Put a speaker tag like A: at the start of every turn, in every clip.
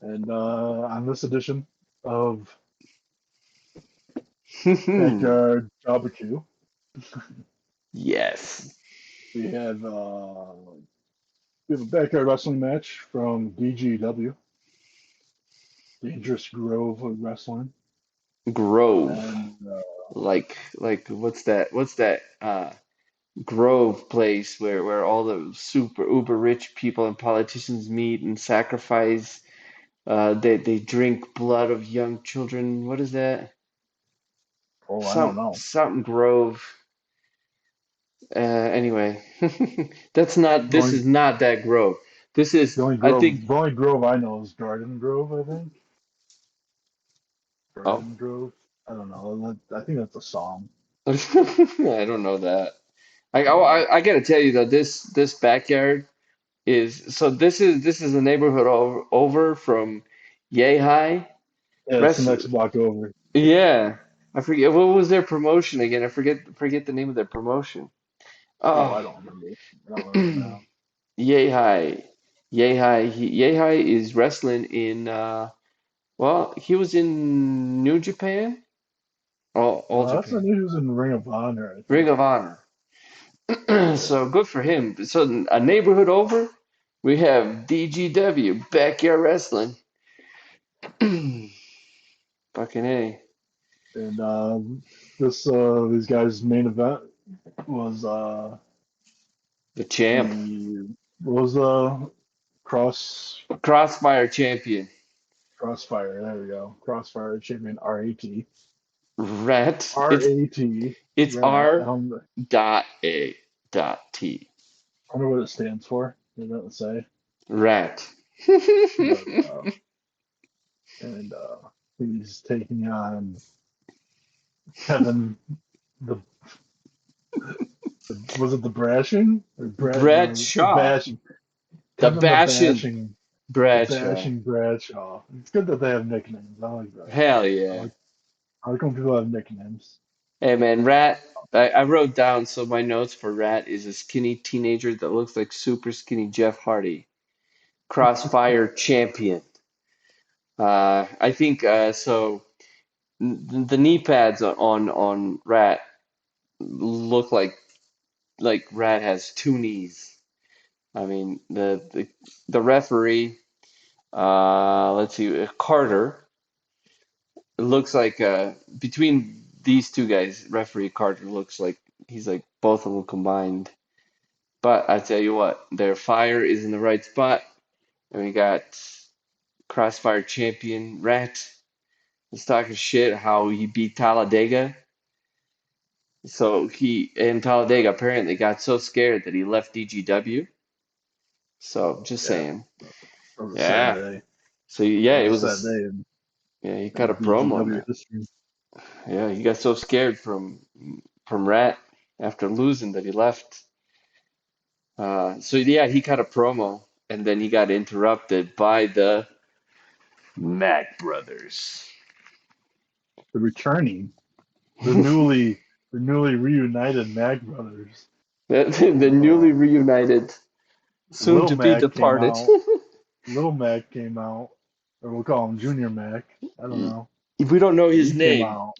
A: And on this edition of Backyard Jawbecue,
B: Yes.
A: we have uh, we have a backyard wrestling match from DGW, Dangerous Grove of Wrestling,
B: Grove.
A: and
B: Like what's that Grove place where all the super uber rich people and politicians meet and sacrifice they drink blood of young children. What is that?
A: oh, I don't know.
B: Something Grove. Anyway, that's not
A: The
B: this
A: only
B: is not that Grove. This is I think
A: the only Grove I know is Garden Grove. I think
B: oh
A: Garden Grove. I don't know. I think that's a song.
B: I don't know that. I gotta tell you though, this backyard is so this is a neighborhood over from Yay High.
A: Yeah, it's the
B: Rest
A: next block over.
B: Yeah. I forget what was their promotion again. I forget the name of their promotion.
A: Oh,
B: Oh,
A: I don't remember. I don't remember now.
B: Yay High. Yay High is wrestling in well, he was in New Japan. All
A: That's the
B: Japan.
A: news in Ring of Honor, I
B: Ring
A: think.
B: of Honor.
A: Yeah.
B: So good for him. So a neighborhood over, we have DGW Backyard Wrestling. Fucking A.
A: And these guys' main event was
B: The champ.
A: the was
B: Crossfire champion.
A: Crossfire. There we go. Crossfire champion R.A.T.
B: Rat.
A: R.A.T.
B: It's
A: Rat.
B: R dot A dot T.
A: I wonder what it stands for. It doesn't say.
B: Rat.
A: But and he's taking on Kevin. The, was it the Brashing or the
B: Bradshaw.
A: Bashing?
B: The
A: Kevin the
B: bashing
A: Bashing. The
B: Bradshaw.
A: Bashing Bradshaw. It's good that they have nicknames. I like that.
B: Hell
A: I
B: yeah.
A: like I like when people have nicknames.
B: Hey man, Rat. I wrote down so my notes for Rat is a skinny teenager that looks like super skinny Jeff Hardy. Crossfire champion. I think so. The knee pads on Rat look like Rat has two knees. I mean the referee. Let's see, Carter. It looks like between these two guys, referee Carter looks like he's like both of them combined. But I tell you what, their fire is in the right spot, and we got Crossfire champion Rat. He's talking shit how he beat Talladega. So he and Talladega apparently got so scared that he left DGW. So just
A: Yeah,
B: saying,
A: that was a sad
B: yeah.
A: day.
B: So yeah,
A: That
B: it
A: was a
B: was
A: sad day
B: yeah. He cut a
A: in
B: promo,
A: DGW
B: man.
A: history.
B: Yeah, he got so scared from Rat after losing that he left. So yeah, he cut a promo, and then he got interrupted by the Mac Brothers.
A: The returning, the newly the newly reunited Mag Brothers.
B: The newly
A: Uh,
B: reunited, soon
A: Little
B: to be
A: Mac came
B: departed.
A: out. Little Mac came out, or we'll call him Junior Mac. I don't know.
B: We don't know
A: But
B: his
A: he came
B: name.
A: out,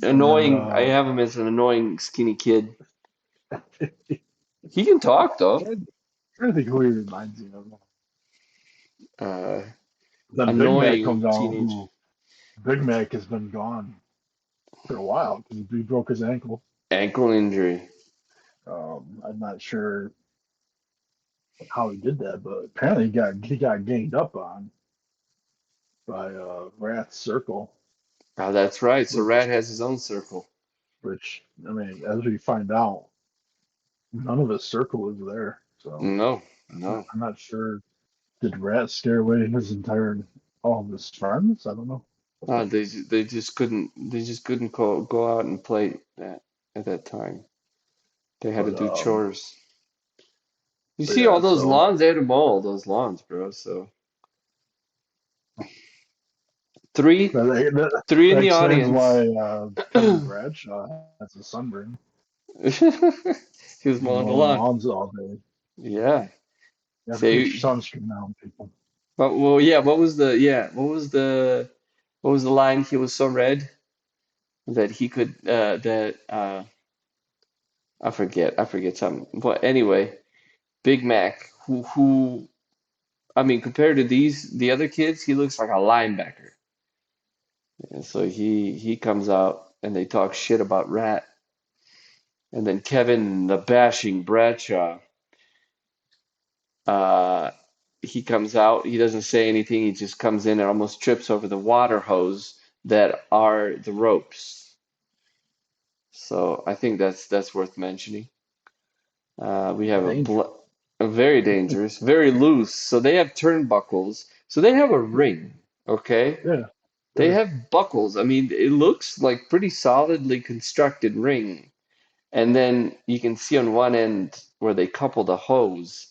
A: and
B: Annoying. I have him as an annoying skinny kid.
A: I'm
B: He can talk though.
A: trying to think who he reminds me of.
B: Uh,
A: Then Big Mac
B: Annoying
A: comes out,
B: teenage
A: who Big Mac has been gone for a while because he broke his ankle.
B: ankle injury.
A: I'm not sure how he did that, but apparently he got ganged up on by Wrath Circle,
B: Oh, that's right. So
A: which
B: Rat has his own circle.
A: which I mean, as we find out, none of his circle was there. So
B: No,
A: I'm not,
B: no.
A: I'm not sure. Did Rat scare away his entire all of his friends? I don't know.
B: They just couldn't go out and play that at that time. They had to
A: But
B: do chores. You
A: but
B: see
A: yeah,
B: all those
A: so
B: lawns? They had to mow all those lawns, bro. So three,
A: that,
B: three in
A: that
B: the
A: explains why
B: audience.
A: Kevin Bradshaw has a sunburn.
B: He was
A: He's
B: mowing the
A: mowing
B: lawn.
A: lawns all day.
B: Yeah.
A: You have to put
B: Say
A: your sunscreen on, people.
B: But well, yeah. What was the line? He was so red that he could that I forget something. But anyway, Big Mac, who I mean, compared to the other kids, he looks like a linebacker. And so he comes out and they talk shit about Rat. And then Kevin, the bashing Bradshaw, uh, he comes out. He doesn't say anything. He just comes in and almost trips over the water hose that are the ropes. So I think that's worth mentioning. We have
A: Danger.
B: a very dangerous, very loose. So they have turnbuckles. So they have a ring, okay?
A: Yeah,
B: They
A: sure.
B: have buckles. I mean, it looks like pretty solidly constructed ring. And then you can see on one end where they coupled a hose.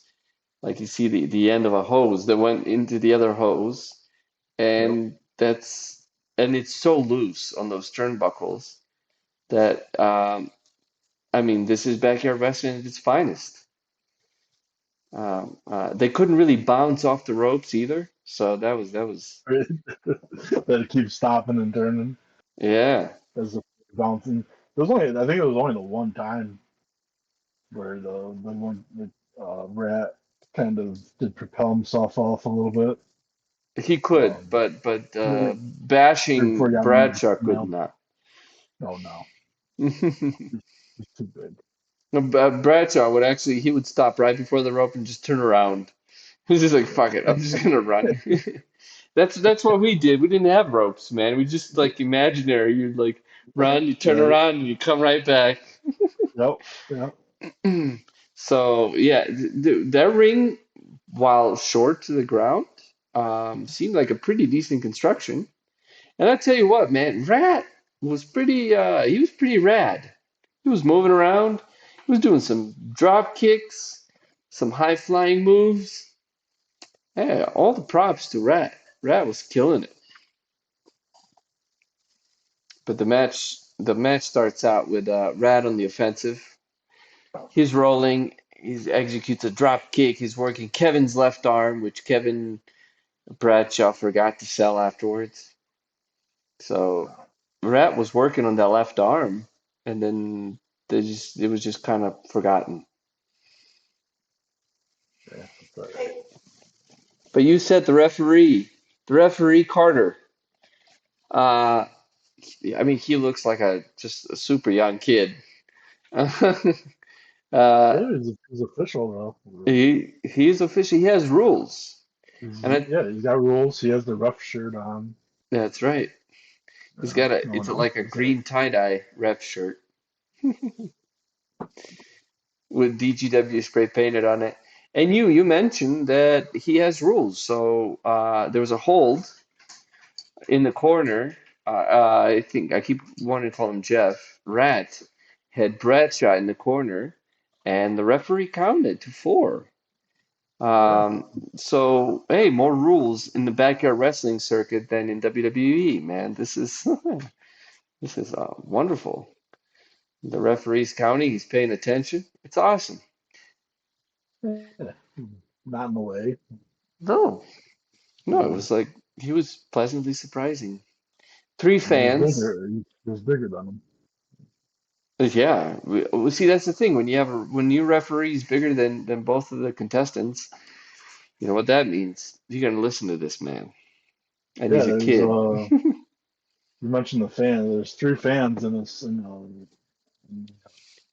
B: Like you see the end of a hose that went into the other hose.
A: Yep.
B: And it's so loose on those turnbuckles that I mean, this is backyard wrestling at its finest. They couldn't really bounce off the ropes either, so that was
A: That it keeps stopping and turning
B: yeah.
A: as the bouncing. There was only, I think it was only the one time where the one the rat kind of did propel himself off a little bit.
B: He could,
A: Um,
B: but
A: right before
B: bashing
A: he got
B: Bradshaw could
A: nailed.
B: not.
A: Oh no, it's too big.
B: Bradshaw would actually he would stop right before the rope and just turn around. He was just like, fuck it, I'm just gonna run. That's what we did. We didn't have ropes, man. We just like imaginary. You'd like run, you turn
A: Right.
B: around, and you come right back.
A: Yep. Yep.
B: So yeah, that ring, while short to the ground, seemed like a pretty decent construction. And I tell you what, man, Rat was pretty. He was pretty rad. He was moving around. He was doing some drop kicks, some high flying moves. Yeah, all the props to Rat. Rat was killing it. But the match starts out with Rat on the offensive. He's rolling. He executes a drop kick. He's working Kevin's left arm, which Kevin Bradshaw forgot to sell afterwards. So Rat was working on that left arm, and then it was just kind of forgotten.
A: Yeah. That's all right.
B: But you said the referee Carter. Uh, I mean, he looks like a just a super young kid. uh,
A: Yeah, he's official though.
B: he's official. He has rules, and
A: Yeah, he's got rules. He has the rough shirt on.
B: that's right. He's got
A: No
B: it's
A: one else
B: like a
A: does.
B: green tie-dye ref shirt with DGW spray painted on it. And you mentioned that he has rules. So there was a hold in the corner. I think I keep wanting to call him Jeff. Rat had Bradshaw in the corner, and the referee counted to four.
A: Yeah.
B: Um, so hey, more rules in the backyard wrestling circuit than in WWE, man. This is this is wonderful. The referee's counting, he's paying attention. It's awesome.
A: Yeah. Not in the way.
B: No, no, it
A: Uh,
B: was like he was pleasantly surprising. Three
A: he was
B: fans.
A: bigger. He was bigger than him.
B: Yeah, we see that's the thing when when you referee is bigger than both of the contestants, you know what that means. You're gonna listen to this man, and
A: Yeah,
B: he's a
A: there's
B: kid.
A: you mentioned the fan. There's three fans in this.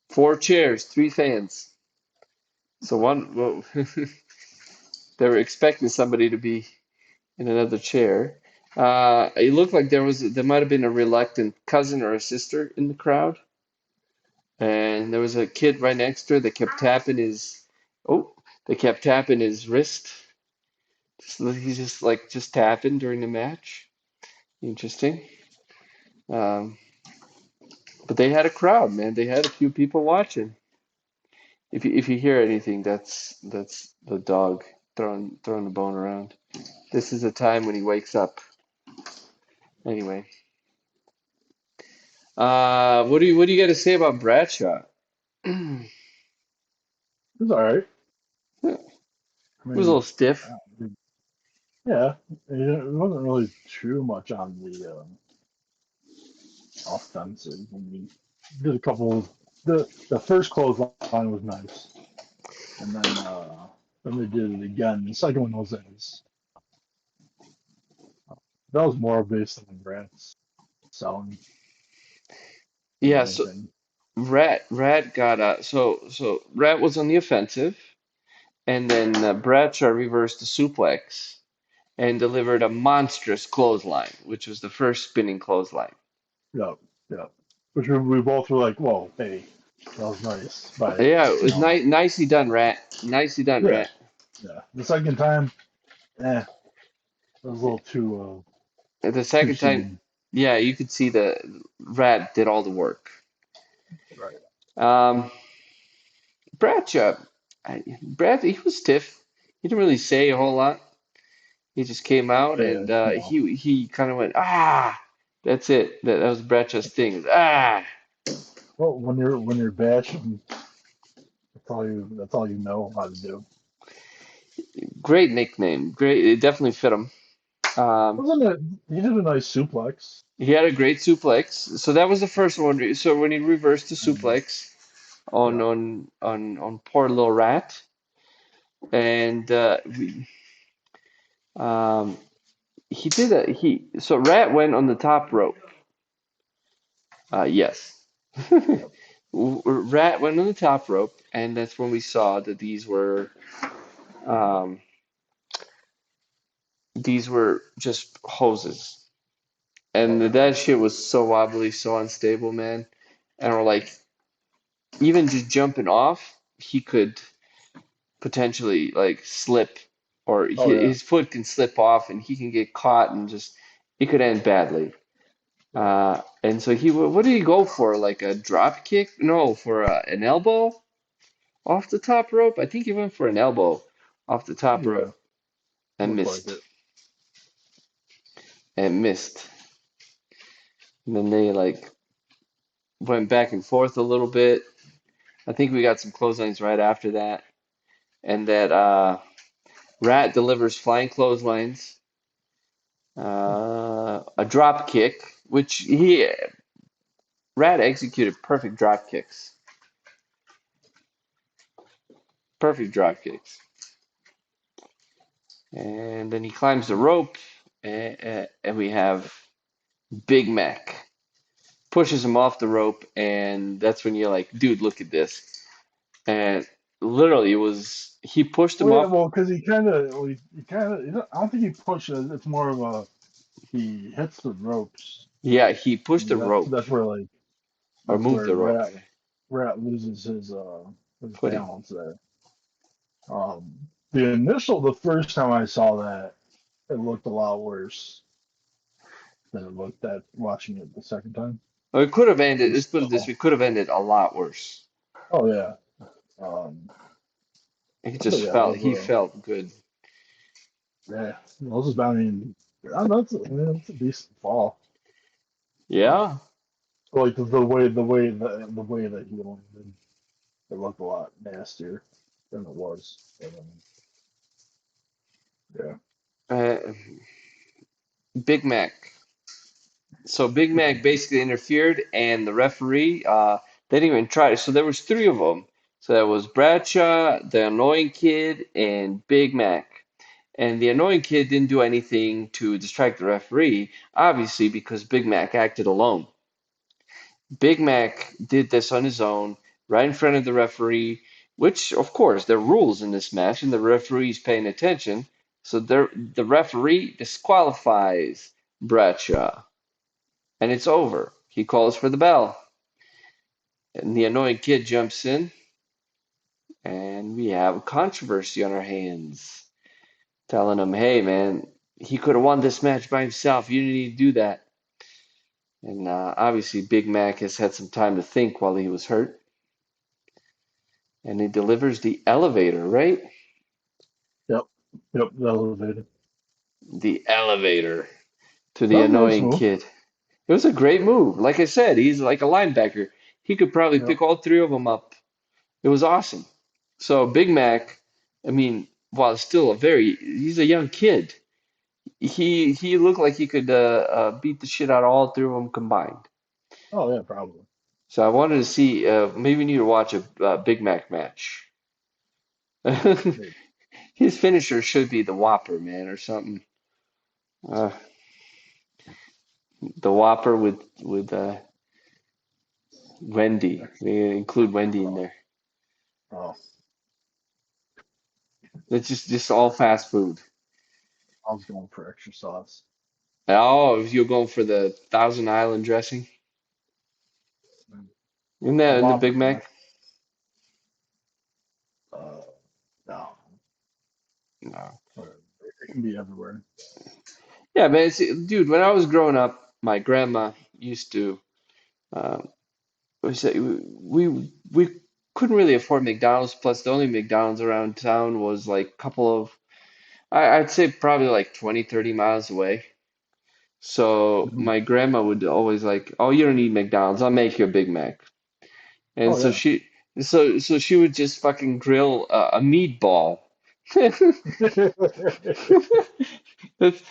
B: Four chairs, three fans. So one, well, they were expecting somebody to be in another chair. It looked like there might have been a reluctant cousin or a sister in the crowd, and there was a kid right next to her that kept tapping his oh, they kept tapping his wrist. He's just like just tapping during the match. Interesting. Um, but they had a crowd, man. They had a few people watching. If you hear anything, that's the dog throwing the bone around. This is a time when he wakes up. Anyway, what do you got to say about Bradshaw? It
A: It's all right. I
B: was a little
A: mean,
B: stiff.
A: Yeah, it wasn't really too much on the offensive. I mean, did a couple. The first clothesline was nice, and then they did it again. The second one was as that was more based on Rats selling than
B: Yeah, so
A: anything.
B: Rat got Rat was on the offensive, and then Bradshaw reversed the suplex and delivered a monstrous clothesline, which was the first spinning clothesline.
A: Yep, yep. Which we both were like, "Whoa, hey, that was nice." But
B: Yeah, it
A: you
B: was
A: know,
B: nicely done, Rat. Nicely done,
A: yeah,
B: Rat.
A: yeah. The second time, it was a little
B: The
A: too
B: second time,
A: soon.
B: yeah, you could see the Rat did all the work.
A: Right.
B: Um, Bradshaw, Brad, he was stiff. He didn't really say a whole lot. He just came out
A: Yeah,
B: and
A: no.
B: he kind of went ah. That's it. That was Bradshaw's thing. Ah,
A: Well, when you're bashing, that's all you know how to do.
B: great nickname. Great. It definitely fit him. Um,
A: Wasn't it? He did a nice suplex.
B: he had a great suplex. So that was the first one. So when he reversed the
A: And,
B: suplex on
A: yeah.
B: poor little Rat, and um, he did a he. So Rat went on the top rope. Yes.
A: Yep.
B: Rat went on the top rope, and that's when we saw that um, these were just hoses. And
A: Oh yeah.
B: that shit was so wobbly, so unstable, man. And we're like, even just jumping off, he could potentially like slip, or
A: Oh yeah.
B: his foot can slip off, and he can get caught, and just it could end badly.
A: Yeah.
B: And so what did he go for? Like a drop kick? No, for an elbow off the top rope. I think he went for an elbow off the top rope
A: Yeah.
B: and
A: Looked like
B: missed
A: it.
B: and missed. And then they like went back and forth a little bit. I think we got some clotheslines right after that, and that Rat delivers flying clotheslines, a drop kick, which he Rat executed perfect drop kicks, and then he climbs the rope, and we have Big Mac pushes him off the rope, and that's when you're like, dude, look at this, and literally it was he pushed him
A: Well, yeah.
B: off.
A: Well, because he kind of. I don't think he pushes. It's more of a he hits the ropes.
B: Yeah, he pushed the rope
A: That's where like
B: or
A: that's
B: moved
A: where
B: the rope.
A: Rat loses his
B: Footing.
A: balance there. The first time I saw that, it looked a lot worse than it looked at watching it the second time.
B: Well, it could have ended. Let's
A: Just
B: put it this way: it could have ended a lot worse.
A: oh yeah. Um,
B: He
A: but
B: just
A: yeah, it
B: felt
A: was
B: he felt good.
A: yeah. This is I mean, I know it's a decent fall.
B: Yeah.
A: So, like the way that he landed, it looked a lot nastier than it was. But, yeah.
B: Uh, Big Mac. So Big Mac basically interfered, and the referee they didn't even try. So there was three of them. So that was Bradshaw, the annoying kid, and Big Mac. And the annoying kid didn't do anything to distract the referee, obviously because Big Mac acted alone. Big Mac did this on his own, right in front of the referee, which, of course, there are rules in this match, and the referee's paying attention. So the referee disqualifies Bradshaw, and it's over. He calls for the bell, and the annoying kid jumps in, and we have a controversy on our hands, telling him, "Hey, man, he could have won this match by himself. You didn't need to do that." And obviously, Big Mac has had some time to think while he was hurt. And he delivers the elevator, right?
A: Yep. Yep. That was it.
B: The elevator to the
A: That was a nice
B: annoying
A: move.
B: kid. It was a great move. Like I said, he's like a linebacker. He could probably
A: Yep.
B: pick all three of them up. It was awesome. So Big Mac, I mean, while still he's a young kid. he looked like he could beat the shit out of all three of them combined.
A: Oh yeah, probably.
B: So I wanted to see maybe we need to watch a Big Mac match.
A: Maybe.
B: His finisher should be the Whopper, man, or something. Uh, the Whopper with Wendy. We include Wendy in
A: Oh,
B: there.
A: oh,
B: It's just all fast food.
A: I was going for extra sauce.
B: Oh, if you're going for the Thousand Island dressing,
A: Mm.
B: isn't
A: The
B: that in the
A: Whopper,
B: Big
A: man.
B: Mac?
A: Uh, no,
B: No.
A: it can be everywhere.
B: Yeah, man. Dude, when I was growing up, my grandma used to. Um, we couldn't really afford McDonald's. Plus, the only McDonald's around town was like a couple of. I'd say probably like 20, 30 miles away. So
A: Mhm.
B: my grandma would always like, "Oh, you don't need McDonald's. I'll make you a Big Mac." And
A: Oh
B: so
A: yeah.
B: she would just fucking grill a meatball. That's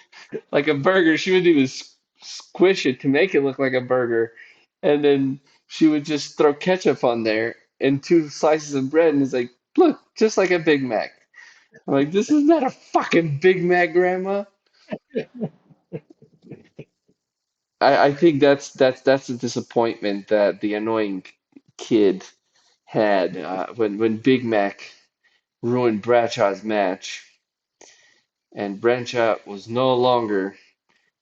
B: like a burger. She would do is squish it to make it look like a burger, and then she would just throw ketchup on there and two slices of bread, and it's like, look, just like a Big Mac. I'm like, this is not a fucking Big Mac, Grandma. I think that's the disappointment that the annoying kid had when Big Mac ruined Bradshaw's match, and Bradshaw was no longer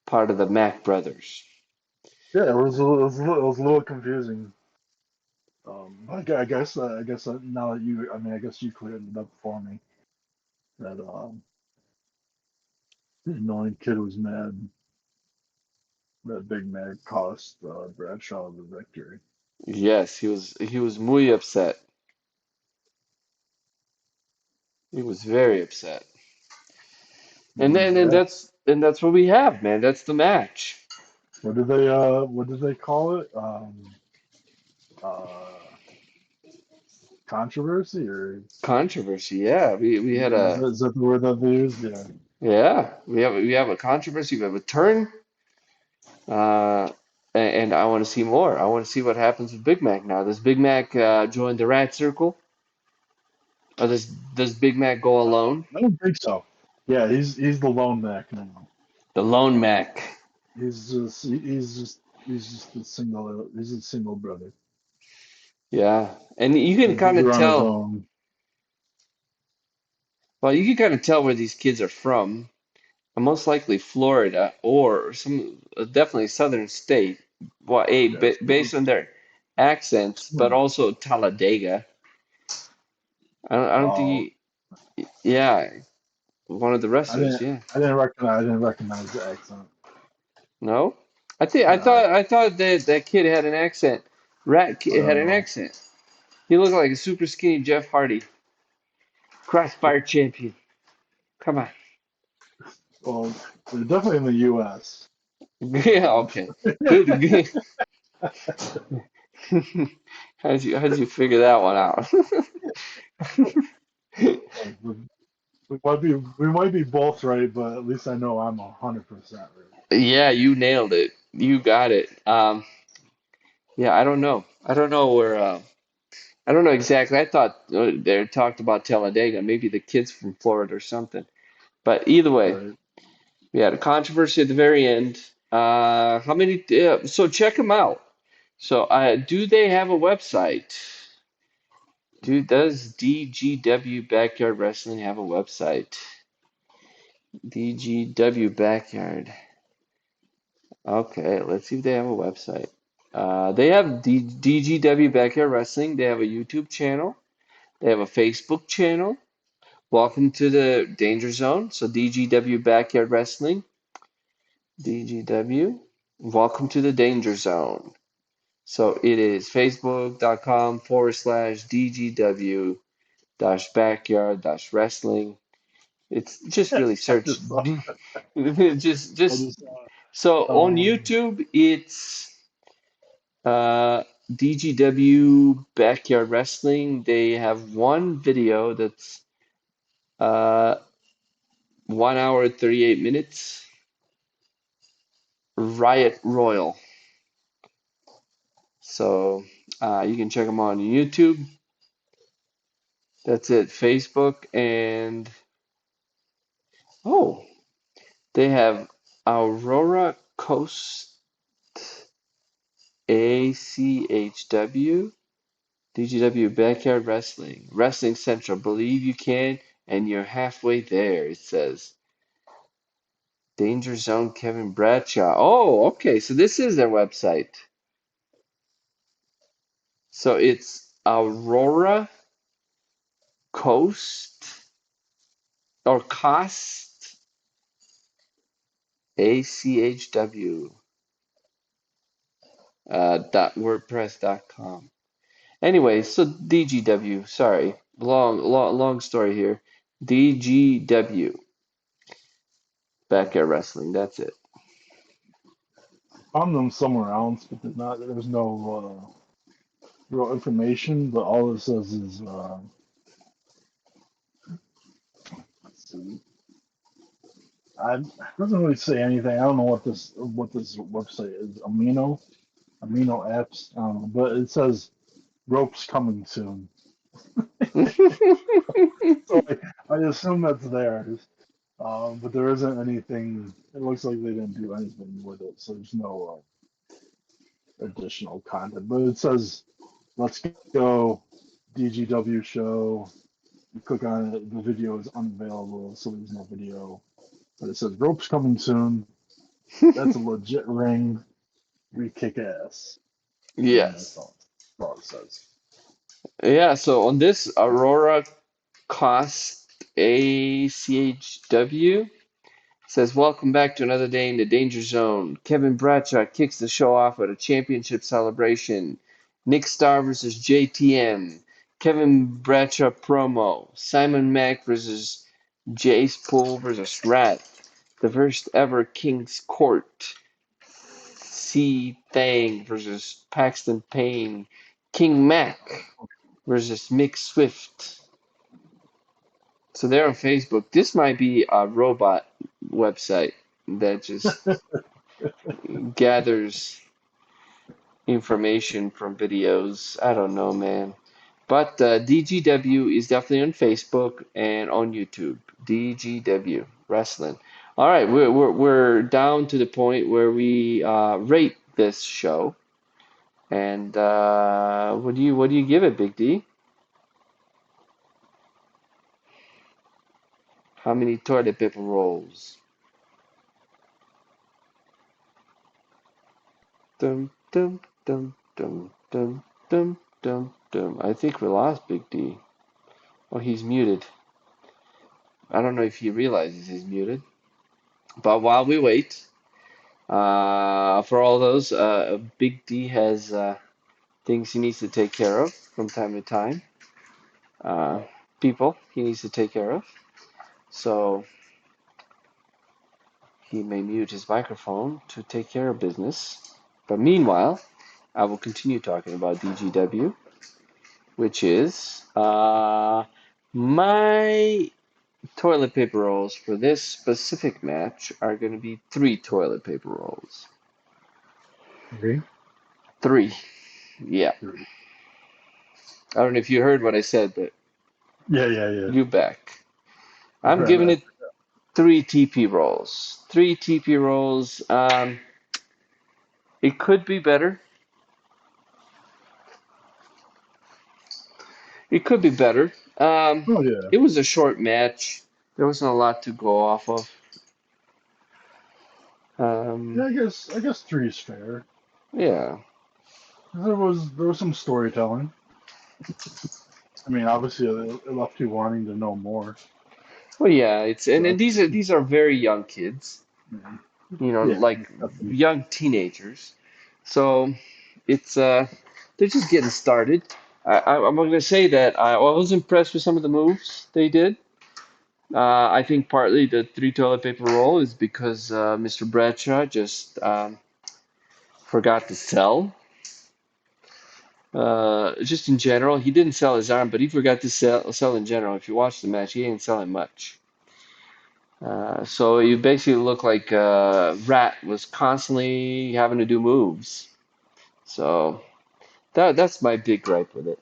B: part of the Mac brothers.
A: Yeah, it was a little confusing. I guess now that you, I mean, I guess you cleared it up for me that the annoying kid was mad that Big Mac cost Bradshaw the victory.
B: Yes, he was muy upset. He was very upset. And then and
A: Yeah.
B: that's what we have, man. That's the match.
A: What did they call it? Uh, Controversy or
B: Controversy, yeah. We had a
A: is that the word that they used? Yeah.
B: yeah, we have a controversy, we have a turn. Uh and I want to see more. I want to see what happens with Big Mac now. Does Big Mac join the Rat Circle? Or does Big Mac go alone?
A: I don't think so. Yeah, he's the lone Mac now.
B: The Lone Mac.
A: He's just a single brother.
B: Yeah. And you can kind of
A: They're on his
B: tell,
A: own.
B: well, you can kind of tell where these kids are from. Most likely Florida or some definitely southern state. Well,
A: Yeah,
B: based on their accents, but
A: hmm.
B: also Talladega. I don't think
A: Oh,
B: yeah, one of the wrestlers, yeah.
A: I didn't recognize the accent.
B: No? I think I
A: No,
B: thought I thought that kid had an accent. Rat
A: I
B: kid had
A: don't
B: an
A: know.
B: accent. He looked like a super skinny Jeff Hardy, crossfire champion. Come on.
A: Well, they're definitely in the U.S.
B: Yeah, okay. Good, good. How'd you figure that one out?
A: We might be both right, but at least I know I'm 100% right.
B: Yeah, you nailed it. You got it. Yeah, I don't know. I don't know where. I don't know exactly. I thought they talked about Talladega, maybe the kids from Florida or something. But either way,
A: Right.
B: we had a controversy at the very end. How many? So check them out. So, do they have a website? Does DGW Backyard Wrestling have a website? DGW Backyard. Okay, let's see if they have a website. They have DGW Backyard Wrestling. They have a YouTube channel. They have a Facebook channel. Welcome to the Danger Zone. So DGW Backyard Wrestling. DGW. Welcome to the Danger Zone. So it is facebook.com/ DGW dash backyard dash wrestling. It's just really
A: I
B: search.
A: just saw. I
B: just
A: just saw.
B: so on YouTube, it's DGW Backyard Wrestling. They have one video that's uh 1 hour 38 minutes. Riot Royal. So you can check them on YouTube. That's it. Facebook and oh, they have Aurora Coast ACHW DGW Backyard Wrestling Wrestling Central. Believe you can, and you're halfway there. It says Danger Zone Kevin Bradshaw. Oh, okay. So this is their website. So it's Aurora Coast or Cost ACHW dot WordPress.com. Anyway, so DGW, sorry, long story here. DGW Backyard Wrestling. That's it.
A: Found them somewhere else, but there's no real information. But all it says is, let's see, it doesn't really say anything. I don't know what this website is. Amino apps. I don't know, but it says ropes coming soon. So I assume that's theirs. But there isn't anything. It looks like they didn't do anything with it, so there's no additional content. But it says, "Let's go, DGW show." You click on it, the video is unavailable, so there's no video. But it says ropes coming soon. That's a legit ring. We kick ass, and that's
B: Yes.
A: all it says.
B: Yeah, so on this Aurora Cost ACHW says, welcome back to another day in the Danger Zone. Kevin Bradshaw kicks the show off at a championship celebration. Nick Starr versus JTM. Kevin Bradshaw promo. Simon Mack versus Jace Poole versus Rat. The first ever King's Court. C Thang versus Paxton Payne. King Mac versus Mick Swift. So they're on Facebook. This might be a robot website that just gathers information from videos. I don't know, man. But DGW is definitely on Facebook and on YouTube. DGW Wrestling. All right, we're down to the point where we rate this show. And what do you give it, Big D? How many toilet paper rolls? Dum dum dum dum dum dum dum dum. I think we lost Big D. Oh, he's muted. I don't know if he realizes he's muted. But while we wait, for all those, Big D has things he needs to take care of from time to time. Uh, People he needs to take care of. So he may mute his microphone to take care of business. But meanwhile, I will continue talking about DGW, which is my toilet paper rolls for this specific match are going to be 3 toilet paper rolls.
A: Three,
B: 3. Yeah.
A: three.
B: I don't know if you heard what I said, but
A: Yeah.
B: you back.
A: I
B: I'm
A: heard
B: giving
A: that.
B: it 3 TP rolls. 3 TP rolls. It could be better. It could be better.
A: Oh yeah.
B: It was a short match. There wasn't a lot to go off of.
A: Yeah,
B: Um,
A: I guess three is fair.
B: yeah.
A: There was some storytelling. I mean, obviously, it left you wanting to know more.
B: Well, yeah. It's
A: So
B: and these are very young kids.
A: mhm. Yeah,
B: Like
A: definitely.
B: young teenagers. So it's they're just getting started. I'm going to say that I was impressed with some of the moves they did. I think partly the 3 toilet paper roll is because Mr. Bradshaw just forgot to sell. Just in general, he didn't sell his arm, but he forgot to sell in general. If you watch the match, he ain't selling much. So you basically look like Rat was constantly having to do moves. So that's my big gripe with it.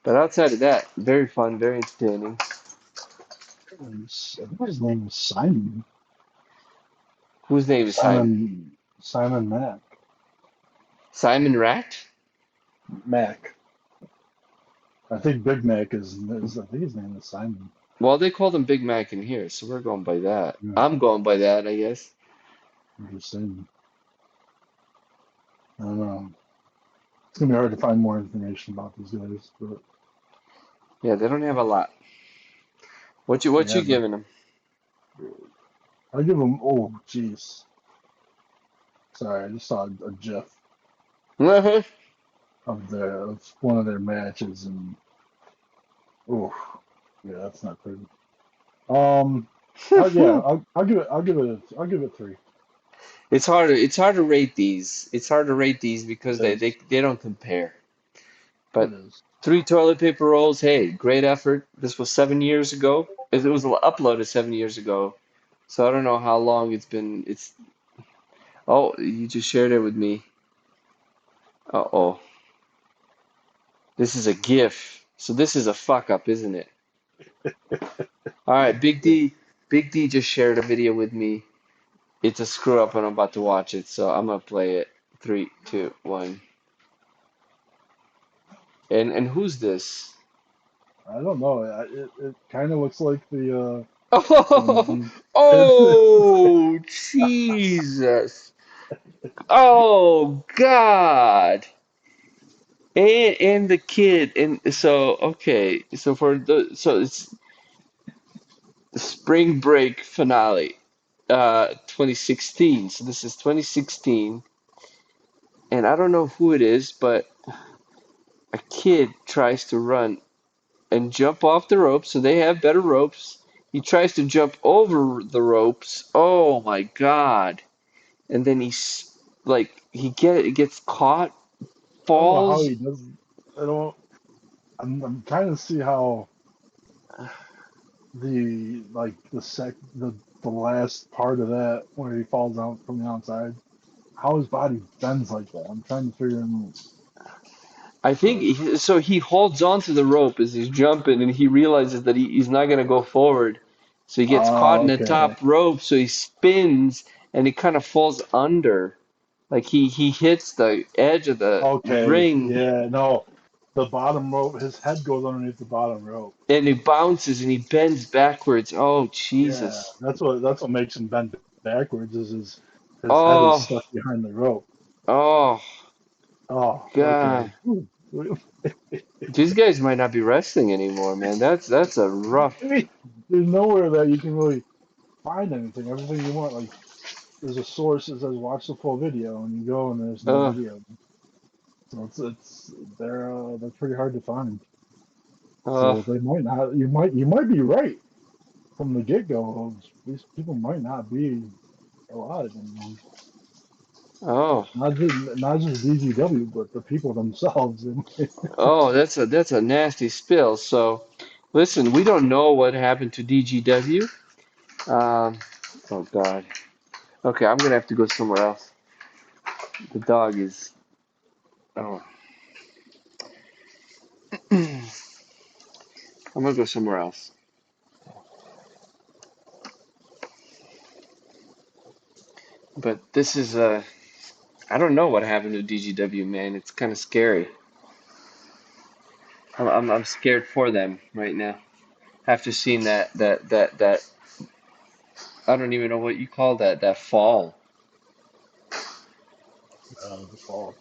B: But outside of that, very fun, very entertaining.
A: I think his name was Simon.
B: Whose name is Simon?
A: Simon Mack.
B: Simon Rat?
A: Mack. I think Big Mac is I think his name is Simon.
B: Well, they called him Big Mac in here, so we're going by that.
A: Yeah,
B: I'm going by that, I guess.
A: I'm just saying. I don't know. It's gonna be hard to find more information about these guys, but
B: Yeah, they don't have a lot. What
A: yeah,
B: you
A: but
B: giving them?
A: I give them. Oh, jeez. Sorry, I just saw a GIF of one of their matches, and oh, yeah, that's not pretty. Um, yeah, I'll give it three.
B: It's hard to rate these. It's hard to rate these because
A: It is.
B: they don't compare.
A: It
B: But
A: is.
B: three toilet paper rolls, hey, great effort. This was 7 years ago. It was uploaded 7 years ago. So I don't know how long it's been. It's oh, you just shared it with me. Uh-oh. This is a GIF. So this is a fuck up, isn't it? All right, Big D just shared a video with me. It's a screw up and I'm about to watch it, so I'm gonna play it. Three, two, one. And who's this?
A: I don't know. It kind of looks like
B: Oh,
A: the it's
B: oh, Jesus. Oh God. And the kid and so okay, so for the so it's the spring break finale, 2016. So this is 2016, and I don't know who it is, but a kid tries to run and jump off the ropes, so they have better ropes. He tries to jump over the ropes. Oh my God. And then he gets caught,
A: I don't know how
B: falls.
A: he does. I don't. I'm trying to see how the last part of that where he falls out from the outside, how his body bends like that. I'm trying to figure him out.
B: I think
A: But
B: so he holds onto the rope as he's jumping and he realizes that he's not going to go forward. So he gets caught in the
A: okay,
B: top rope, so he spins and he kind of falls under. Like he hits the edge of the
A: okay,
B: ring
A: yeah, no, the bottom rope. His head goes underneath the bottom rope.
B: and he bounces and he bends backwards. Oh,
A: Yeah,
B: Jesus.
A: that's what makes him bend backwards. Is his head is
B: Oh,
A: stuck behind the rope.
B: oh,
A: Oh, okay.
B: God. These guys might not be wrestling anymore, man. That's a rough.
A: I mean, there's nowhere that you can really find anything. Everything you want, like there's a source that says watch the full video, and you go and there's no
B: Uh,
A: video. So it's they're pretty hard to find.
B: uh,
A: So they might not. You might be right from the get go. These people might not be alive anymore.
B: oh,
A: Not just DGW, but the people themselves.
B: oh. That's a nasty spill. So, listen, we don't know what happened to DGW. Um, oh God. Okay, I'm gonna have to go somewhere else. The dog is. Oh, I'm gonna go somewhere else. But this is I don't know what happened to DGW, man. It's kind of scary. I'm scared for them right now. After seeing that I don't even know what you call that fall.
A: The fall.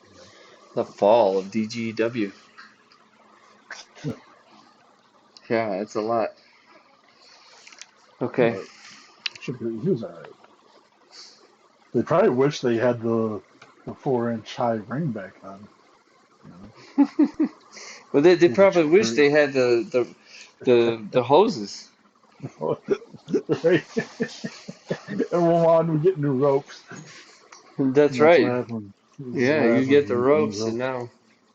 B: The fall of DGW.
A: Yeah.
B: Yeah, it's a lot. Okay.
A: But he was all right. They probably wish they had the 4 inch high ring back then. You know,
B: Well, they
A: with the
B: probably wish
A: cheaper,
B: they had the hoses.
A: right? Everyone wanted to get new ropes.
B: That's
A: And that's what
B: right.
A: happened. This is
B: Yeah,
A: what
B: you
A: happens
B: get the
A: when you get new
B: ropes, and
A: ropes.
B: now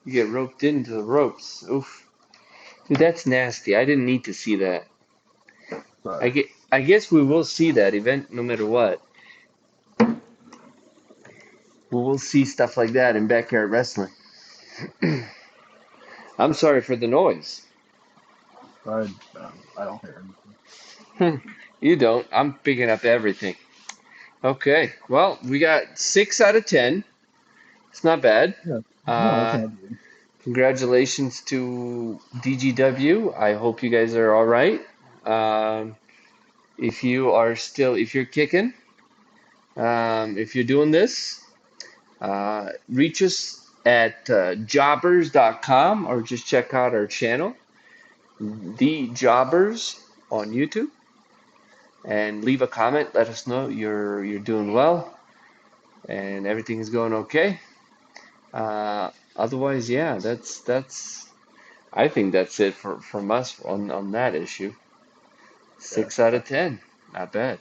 B: you get roped into the ropes. Oof, dude, that's nasty. I didn't need to see that. I
A: Sorry.
B: get. I guess we will see that event no matter what. We will see stuff like that in backyard wrestling. I'm sorry for the noise.
A: I don't hear anything.
B: You don't. I'm picking up everything. Okay. Well, we got 6 out of 10. It's not bad.
A: Yeah, no, that's
B: Uh,
A: not good.
B: Congratulations to DGW. I hope you guys are all right. Um, if you're kicking, if you're doing this, reach us at jawbers.com or just check out our channel, The Jawbers on YouTube, and leave a comment. Let us know you're doing well and everything is going okay. Otherwise, yeah, that's. I think that's it from us on that issue.
A: Yeah,
B: 6 out of 10, not bad.